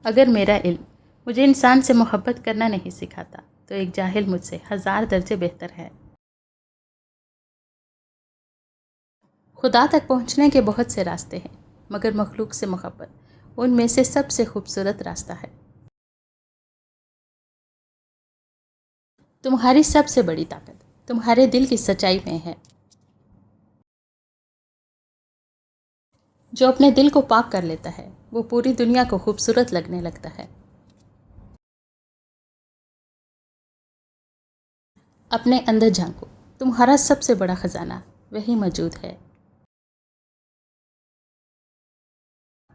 اگر میرا علم مجھے انسان سے محبت کرنا نہیں سکھاتا تو ایک جاہل مجھ سے 1000 درجے بہتر ہے۔ خدا تک پہنچنے کے بہت سے راستے ہیں، مگر مخلوق سے محبت ان میں سے سب سے خوبصورت راستہ ہے۔ تمہاری سب سے بڑی طاقت تمہارے دل کی سچائی میں ہے۔ جو اپنے دل کو پاک کر لیتا ہے وہ پوری دنیا کو خوبصورت لگنے لگتا ہے۔ اپنے اندر جھانکو، تمہارا سب سے بڑا خزانہ وہی موجود ہے۔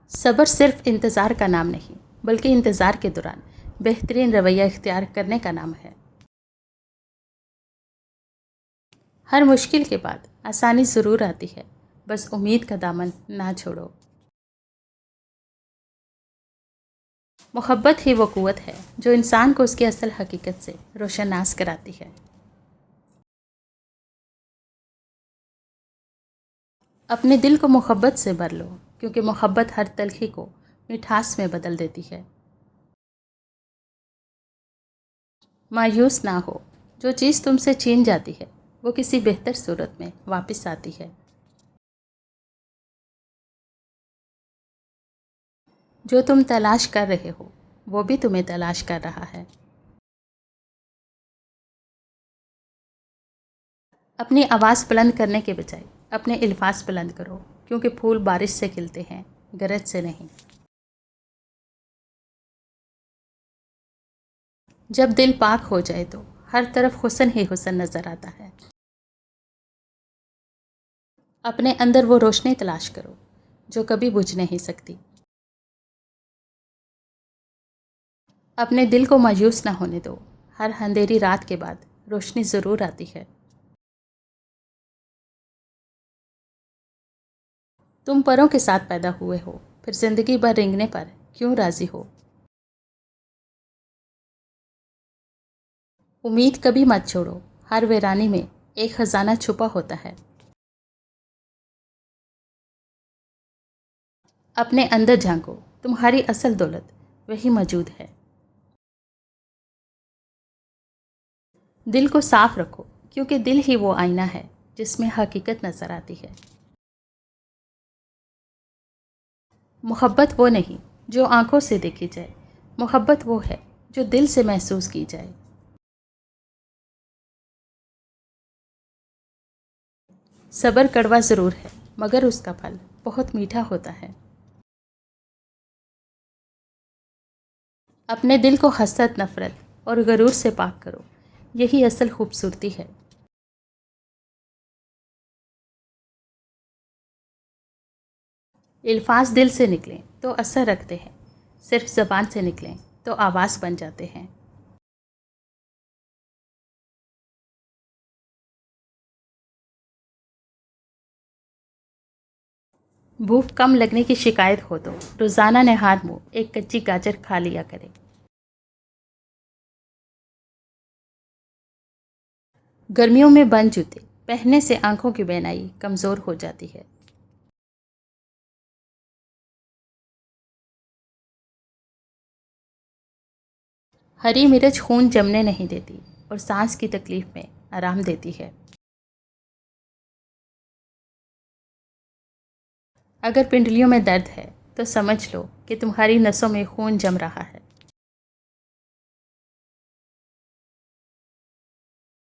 صبر صرف انتظار کا نام نہیں، بلکہ انتظار کے دوران بہترین رویہ اختیار کرنے کا نام ہے۔ ہر مشکل کے بعد آسانی ضرور آتی ہے، بس امید کا دامن نہ چھوڑو۔ محبت ہی وہ قوت ہے جو انسان کو اس کی اصل حقیقت سے روشناس کراتی ہے۔ اپنے دل کو محبت سے بھر لو، کیونکہ محبت ہر تلخی کو مٹھاس میں بدل دیتی ہے۔ مایوس نہ ہو، جو چیز تم سے چھین جاتی ہے وہ کسی بہتر صورت میں واپس آتی ہے۔ جو تم تلاش کر رہے ہو وہ بھی تمہیں تلاش کر رہا ہے۔ اپنی آواز بلند کرنے کے بجائے اپنے الفاظ بلند کرو، کیونکہ پھول بارش سے کھلتے ہیں، گرج سے نہیں۔ جب دل پاک ہو جائے تو ہر طرف حسن ہی حسن نظر آتا ہے۔ اپنے اندر وہ روشنی تلاش کرو جو کبھی بجھ نہیں سکتی۔ اپنے دل کو مایوس نہ ہونے دو، ہر اندھیری رات کے بعد روشنی ضرور آتی ہے۔ تم پروں کے ساتھ پیدا ہوئے ہو، پھر زندگی بھر رنگنے پر کیوں راضی ہو؟ امید کبھی مت چھوڑو، ہر ویرانی میں ایک خزانہ چھپا ہوتا ہے۔ اپنے اندر جھانکو، تمہاری اصل دولت وہی موجود ہے۔ دل کو صاف رکھو، کیونکہ دل ہی وہ آئینہ ہے جس میں حقیقت نظر آتی ہے۔ محبت وہ نہیں جو آنکھوں سے دیکھی جائے، محبت وہ ہے جو دل سے محسوس کی جائے۔ صبر کڑوا ضرور ہے، مگر اس کا پھل بہت میٹھا ہوتا ہے۔ اپنے دل کو حسد، نفرت اور غرور سے پاک کرو، یہی اصل خوبصورتی ہے۔ الفاظ دل سے نکلیں تو اثر رکھتے ہیں، صرف زبان سے نکلیں تو آواز بن جاتے ہیں۔ بھوک کم لگنے کی شکایت ہو تو روزانہ نہار منہ ایک کچی گاجر کھا لیا کرے۔ گرمیوں میں بند جوتے پہننے سے آنکھوں کی بینائی کمزور ہو جاتی ہے۔ ہری مرچ خون جمنے نہیں دیتی اور سانس کی تکلیف میں آرام دیتی ہے۔ اگر پنڈلیوں میں درد ہے تو سمجھ لو کہ تمہاری نسوں میں خون جم رہا ہے۔